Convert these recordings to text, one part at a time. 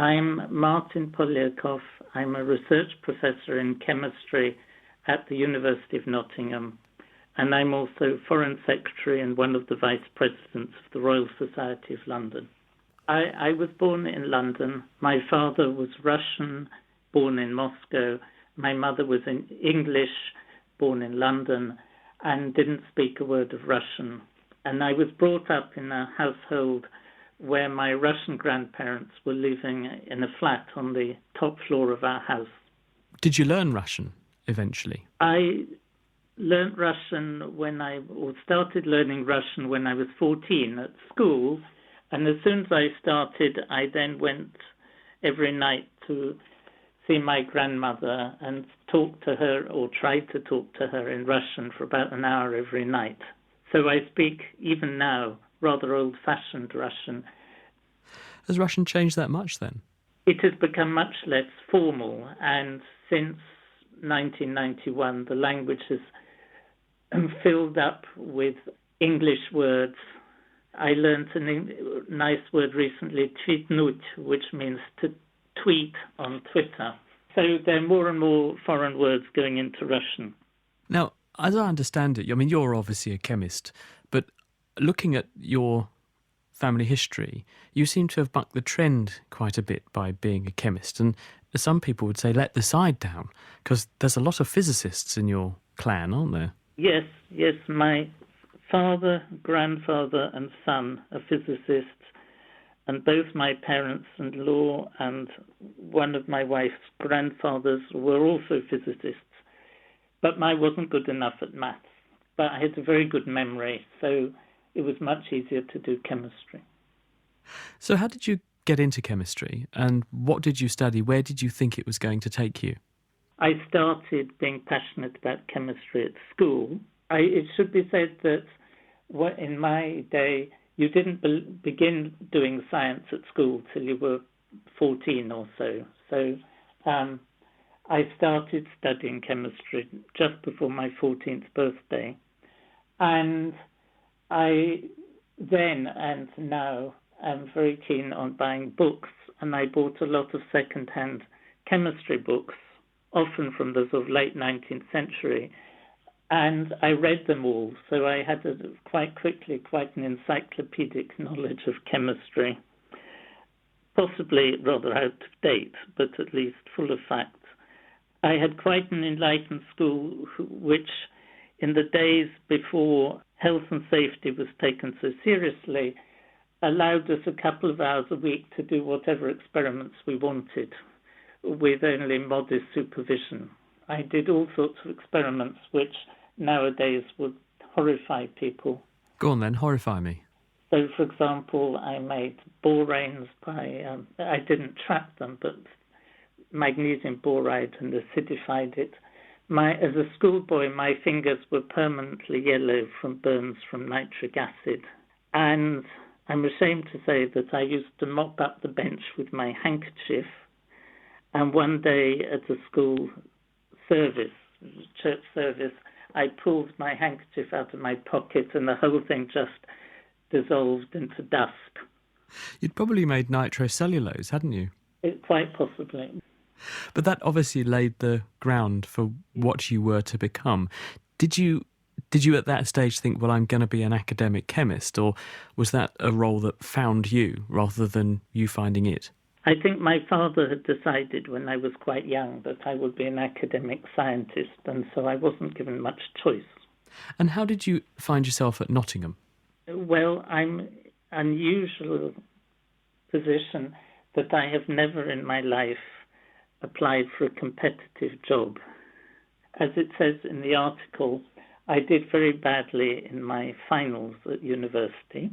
I'm Martyn Poliakoff. I'm a research professor in chemistry at the University of Nottingham, and I'm also Foreign Secretary and one of the Vice Presidents of the Royal Society of London. I was born in London. My father was Russian, born in Moscow. My mother was English, born in London, and didn't speak a word of Russian. And I was brought up in a household where my Russian grandparents were living in a flat on the top floor of our house. Did you learn Russian eventually? I learnt Russian started learning Russian when I was 14 at school. And as soon as I started, I then went every night to see my grandmother and talk to her, or tried to talk to her in Russian for about an hour every night. So I speak, even now, rather old-fashioned Russian. Has Russian changed that much then? It has become much less formal, and since 1991, the language has filled up with English words. I learned a nice word recently, tweetnut, which means to tweet on Twitter. So there are more and more foreign words going into Russian. Now, as I understand it, I mean, you're obviously a chemist, but looking at your family history, you seem to have bucked the trend quite a bit by being a chemist. And some people would say, let the side down, because there's a lot of physicists in your clan, aren't there? Yes. My father, grandfather and son are physicists, and both my parents-in-law and one of my wife's grandfathers were also physicists. But I wasn't good enough at maths. But I had a very good memory, so it was much easier to do chemistry. So how did you get into chemistry, and what did you study? Where did you think it was going to take you? I started being passionate about chemistry at school. It should be said that in my day, you didn't begin doing science at school till you were 14 or so. So I started studying chemistry just before my 14th birthday. And I then and now am very keen on buying books, and I bought a lot of second-hand chemistry books, often from the sort of late 19th century, and I read them all, so I had quite an encyclopedic knowledge of chemistry, possibly rather out of date, but at least full of facts. I had quite an enlightened school, which in the days before health and safety was taken so seriously, allowed us a couple of hours a week to do whatever experiments we wanted, with only modest supervision. I did all sorts of experiments which nowadays would horrify people. Go on then, horrify me. So, for example, I made boranes by, I didn't trap them, but magnesium boride and acidified it. As a schoolboy, my fingers were permanently yellow from burns from nitric acid. And I'm ashamed to say that I used to mop up the bench with my handkerchief. And one day at a school service, church service, I pulled my handkerchief out of my pocket and the whole thing just dissolved into dust. You'd probably made nitrocellulose, hadn't you? Quite possibly. But that obviously laid the ground for what you were to become. Did you at that stage think, well, I'm going to be an academic chemist, or was that a role that found you rather than you finding it? I think my father had decided when I was quite young that I would be an academic scientist, and so I wasn't given much choice. And how did you find yourself at Nottingham? Well, I'm unusual position that I have never in my life applied for a competitive job. As it says in the article, I did very badly in my finals at university,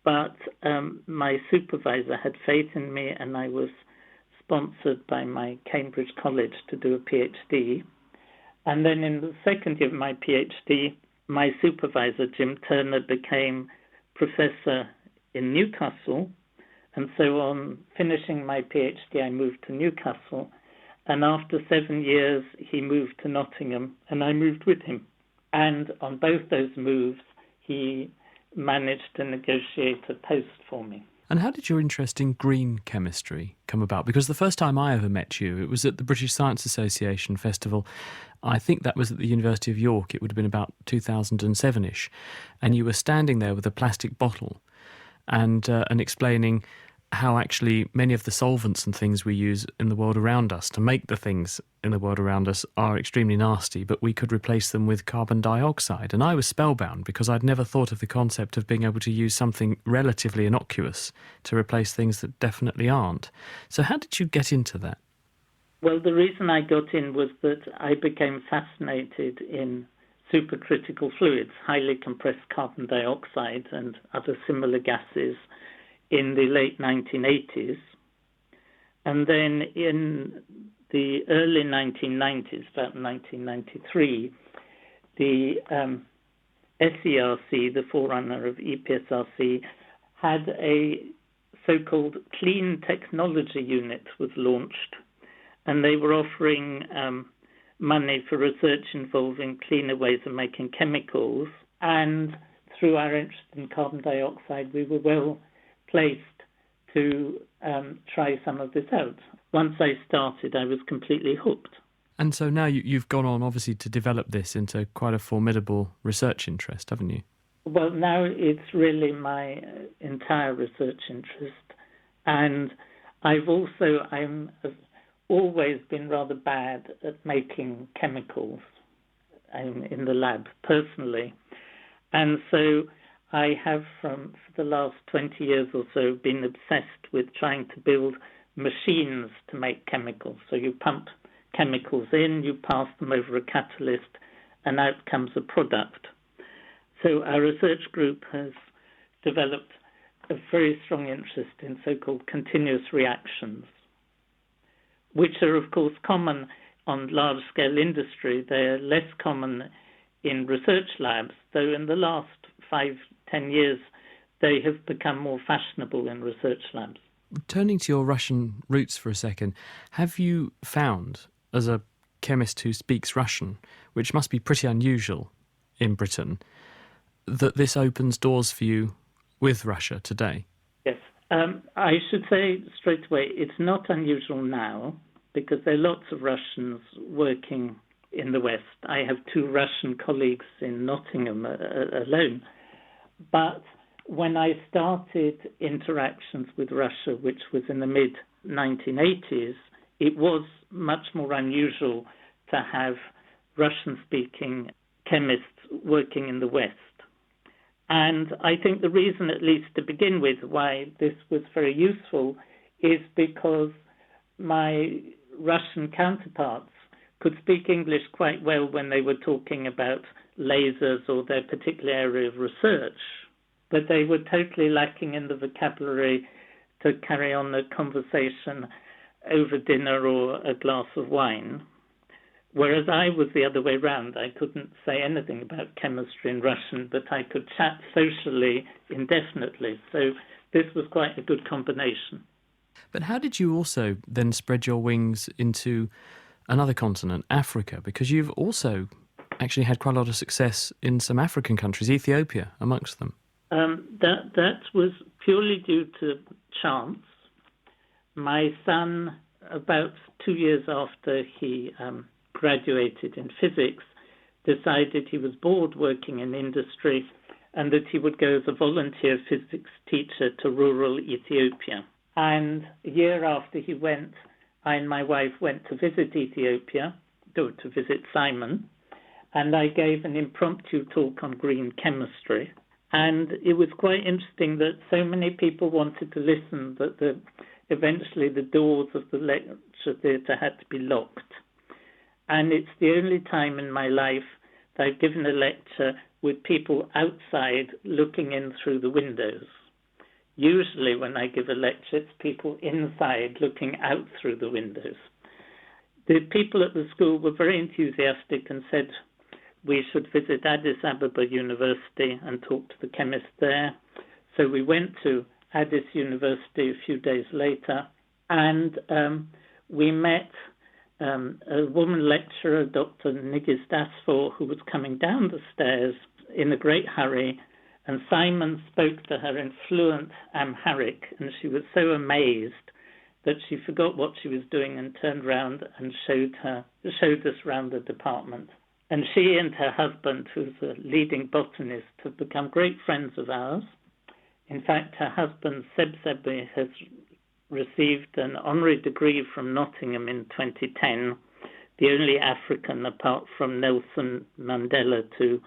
but my supervisor had faith in me, and I was sponsored by my Cambridge College to do a PhD. And then in the second year of my PhD, my supervisor, Jim Turner, became professor in Newcastle. And so on finishing my PhD, I moved to Newcastle. And after 7 years, he moved to Nottingham, and I moved with him. And on both those moves, he managed to negotiate a post for me. And how did your interest in green chemistry come about? Because the first time I ever met you, it was at the British Science Association Festival. I think that was at the University of York. It would have been about 2007-ish. And you were standing there with a plastic bottle and explaining how actually many of the solvents and things we use in the world around us to make the things in the world around us are extremely nasty, but we could replace them with carbon dioxide. And I was spellbound because I'd never thought of the concept of being able to use something relatively innocuous to replace things that definitely aren't. So how did you get into that? Well, the reason I got in was that I became fascinated in supercritical fluids, highly compressed carbon dioxide and other similar gases, in the late 1980s. And then in the early 1990s, about 1993, the SERC, the forerunner of EPSRC, had a so-called Clean Technology Unit was launched, and they were offering money for research involving cleaner ways of making chemicals. And through our interest in carbon dioxide, we were well placed to try some of this out. Once I started, I was completely hooked. And so now you've gone on, obviously, to develop this into quite a formidable research interest, haven't you? Well, now it's really my entire research interest. And I've always been rather bad at making chemicals in the lab, personally. And so I have, for the last 20 years or so, been obsessed with trying to build machines to make chemicals. So you pump chemicals in, you pass them over a catalyst, and out comes a product. So our research group has developed a very strong interest in so-called continuous reactions, which are, of course, common on large-scale industry. They're less common in research labs, though in the last 5-10 years, they have become more fashionable in research labs. Turning to your Russian roots for a second, have you found, as a chemist who speaks Russian, which must be pretty unusual in Britain, that this opens doors for you with Russia today? Yes. I should say straight away, it's not unusual now, because there are lots of Russians working in the West. I have 2 Russian colleagues in Nottingham alone. But when I started interactions with Russia, which was in the mid-1980s, it was much more unusual to have Russian-speaking chemists working in the West. And I think the reason, at least to begin with, why this was very useful is because my Russian counterparts could speak English quite well when they were talking about lasers or their particular area of research, but they were totally lacking in the vocabulary to carry on a conversation over dinner or a glass of wine. Whereas I was the other way round. I couldn't say anything about chemistry in Russian, but I could chat socially indefinitely. So this was quite a good combination. But how did you also then spread your wings into another continent, Africa? Because you've also actually had quite a lot of success in some African countries, Ethiopia amongst them. That was purely due to chance. My son, about 2 years after he graduated in physics, decided he was bored working in industry and that he would go as a volunteer physics teacher to rural Ethiopia. And a year after he went, I and my wife went to visit Ethiopia, to visit Simon, and I gave an impromptu talk on green chemistry. And it was quite interesting that so many people wanted to listen that eventually the doors of the lecture theatre had to be locked. And it's the only time in my life that I've given a lecture with people outside looking in through the windows. Usually when I give a lecture, it's people inside looking out through the windows. The people at the school were very enthusiastic and said we should visit Addis Ababa University and talk to the chemists there. So we went to Addis University a few days later, and we met a woman lecturer, Dr. Nigis Dasfor, who was coming down the stairs in a great hurry And Simon spoke to her in fluent Amharic, and she was so amazed that she forgot what she was doing and turned round and showed us round the department. And she and her husband, who's a leading botanist, have become great friends of ours. In fact, her husband, Seb Sebi, has received an honorary degree from Nottingham in 2010, the only African apart from Nelson Mandela to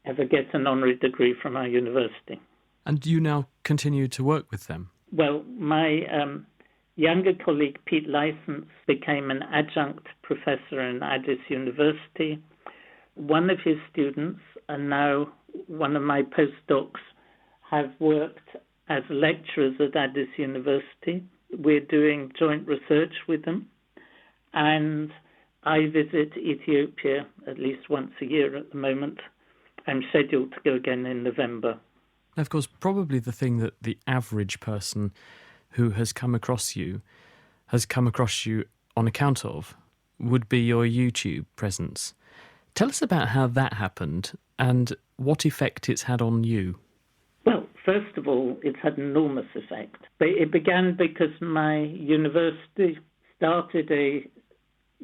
ever get an honorary degree from our university. And do you now continue to work with them? Well, my younger colleague, Pete Licence, became an adjunct professor in Addis University. One of his students, and now one of my postdocs, have worked as lecturers at Addis University. We're doing joint research with them. And I visit Ethiopia at least once a year at the moment. I'm scheduled to go again in November. Of course, probably the thing that the average person who has come across you on account of would be your YouTube presence. Tell us about how that happened and what effect it's had on you. Well, first of all, it's had an enormous effect. It began because my university started a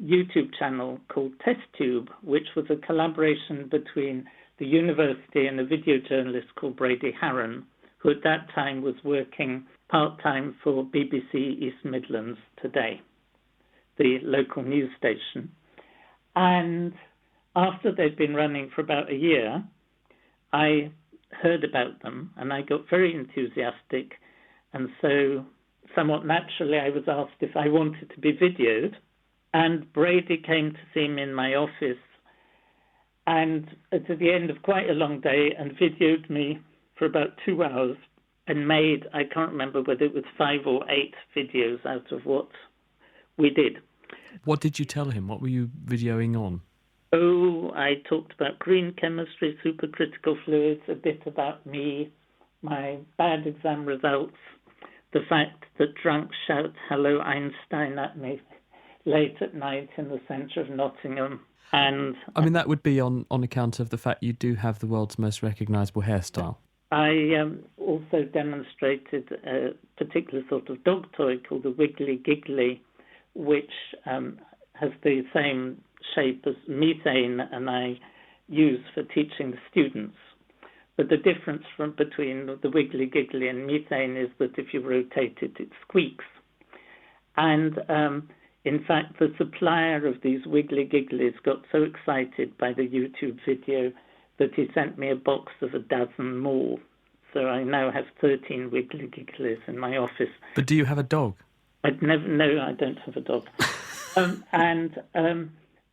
YouTube channel called TestTube, which was a collaboration between the university and a video journalist called Brady Harron, who at that time was working part-time for BBC East Midlands Today, the local news station. And after they'd been running for about a year, I heard about them and I got very enthusiastic. And so somewhat naturally, I was asked if I wanted to be videoed. And Brady came to see me in my office and at the end of quite a long day and videoed me for about 2 hours and made, I can't remember whether it was 5 or 8 videos out of what we did. What did you tell him? What were you videoing on? Oh, I talked about green chemistry, supercritical fluids, a bit about me, my bad exam results, the fact that drunks shout "Hello Einstein" at me late at night in the centre of Nottingham. And I mean, that would be on account of the fact you do have the world's most recognisable hairstyle. I also demonstrated a particular sort of dog toy called the Wiggly Giggly, which has the same shape as methane, and I use for teaching the students. But the difference between the Wiggly Giggly and methane is that if you rotate it, it squeaks. And in fact, the supplier of these Wiggly Gigglies got so excited by the YouTube video that he sent me a box of a dozen more. So I now have 13 Wiggly Gigglies in my office. But do you have a dog? No, I don't have a dog.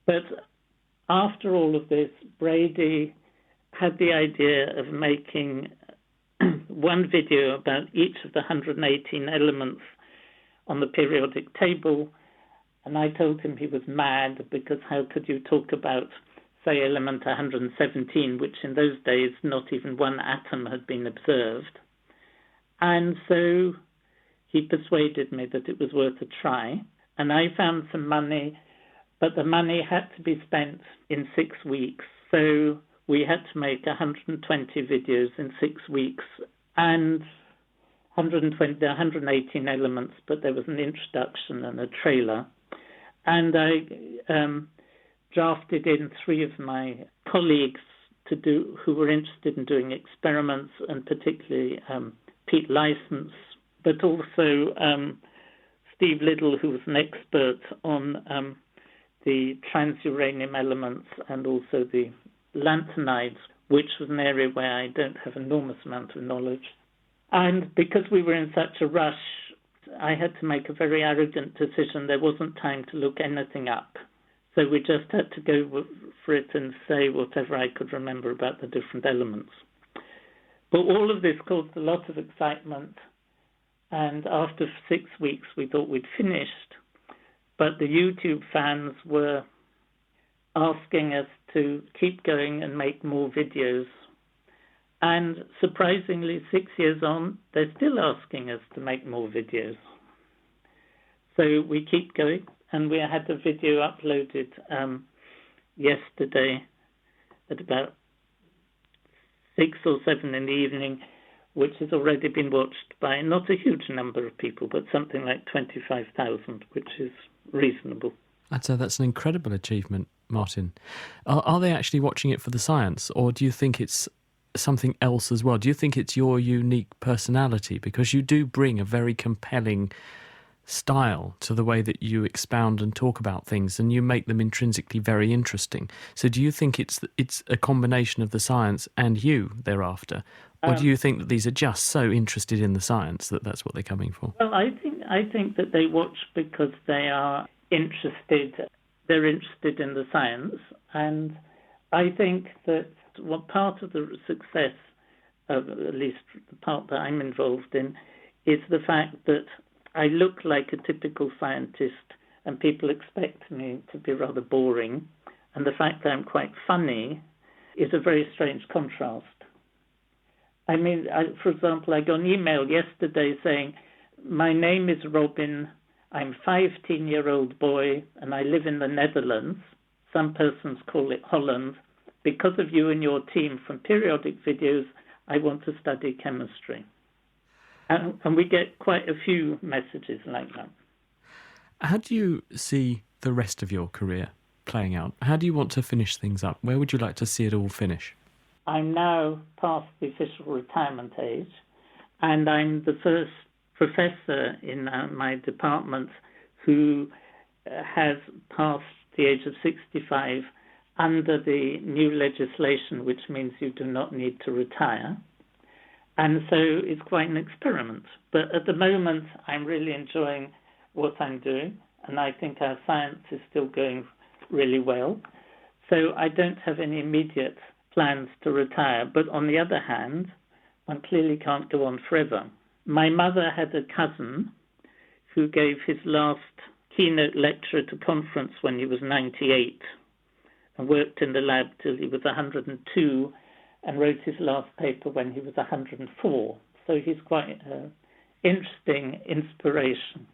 But after all of this, Brady had the idea of making one video about each of the 118 elements on the periodic table. And I told him he was mad because how could you talk about, say, element 117, which in those days not even one atom had been observed. And so he persuaded me that it was worth a try. And I found some money, but the money had to be spent in 6 weeks. So we had to make 120 videos in 6 weeks and 118 elements, but there was an introduction and a trailer. And I drafted in 3 of my colleagues who were interested in doing experiments, and particularly Pete Licence, but also Steve Liddle, who was an expert on the transuranium elements and also the lanthanides, which was an area where I don't have an enormous amount of knowledge. And because we were in such a rush, I had to make a very arrogant decision. There wasn't time to look anything up. So we just had to go for it and say whatever I could remember about the different elements. But all of this caused a lot of excitement. And after 6 weeks, we thought we'd finished. But the YouTube fans were asking us to keep going and make more videos. And surprisingly, 6 years on, they're still asking us to make more videos. So we keep going, and we had a video uploaded yesterday at about 6 or 7 in the evening, which has already been watched by not a huge number of people, but something like 25,000, which is reasonable. I'd say that's an incredible achievement, Martyn. Are they actually watching it for the science, or do you think it's something else as well? Do you think it's your unique personality? Because you do bring a very compelling style to the way that you expound and talk about things, and you make them intrinsically very interesting. So do you think it's a combination of the science and you thereafter? Or do you think that these are just so interested in the science that that's what they're coming for? Well, I think that they watch because they are interested. They're interested in the science, and I think that part of the success of at least the part that I'm involved in is the fact that I look like a typical scientist, and people expect me to be rather boring, and the fact that I'm quite funny is a very strange contrast. I mean, for example, I got an email yesterday saying, my name is Robin, I'm a 15-year-old boy, and I live in the Netherlands. Some persons call it Holland. Because of you and your team from periodic videos, I want to study chemistry. And we get quite a few messages like that. How do you see the rest of your career playing out? How do you want to finish things up? Where would you like to see it all finish? I'm now past the official retirement age, and I'm the first professor in my department who has passed the age of 65 under the new legislation, which means you do not need to retire. And so it's quite an experiment. But at the moment, I'm really enjoying what I'm doing, and I think our science is still going really well. So I don't have any immediate plans to retire. But on the other hand, one clearly can't go on forever. My mother had a cousin who gave his last keynote lecture at a conference when he was 98 and worked in the lab till he was 102 and wrote his last paper when he was 104. So he's quite an interesting inspiration.